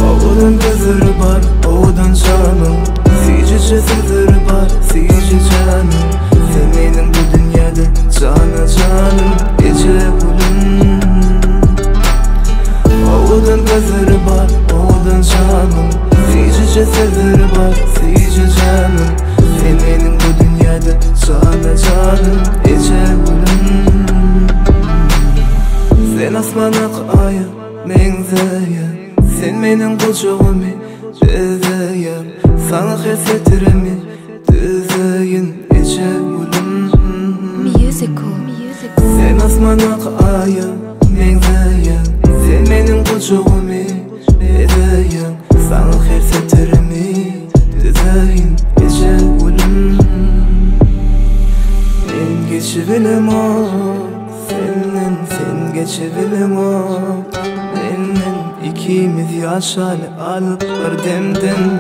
Oğlun kızırı var, oğlun canım. Sizce sızırı var, sizce canım. Senin bu dünyada canı canım. Gece bulun. Oğlun kızırı var, oğlun canım. Sizce sızırı var, sizce canım. Senin bu dünyada canı canım. Gece bulun. Sen asmanak aya, men zaya. Sen menin kucağımı düzeyim. Sana hasretlerimi düzeyin. Gece bulun. Sen asmanak aya, men zaya. Sen menin kucağımı düzeyim. Sana hasretlerimi düzeyin. Gece bulun. Ben geçivelim o senin, sen geçivelim o benden. İkimiz yaşalı alıp bir demden.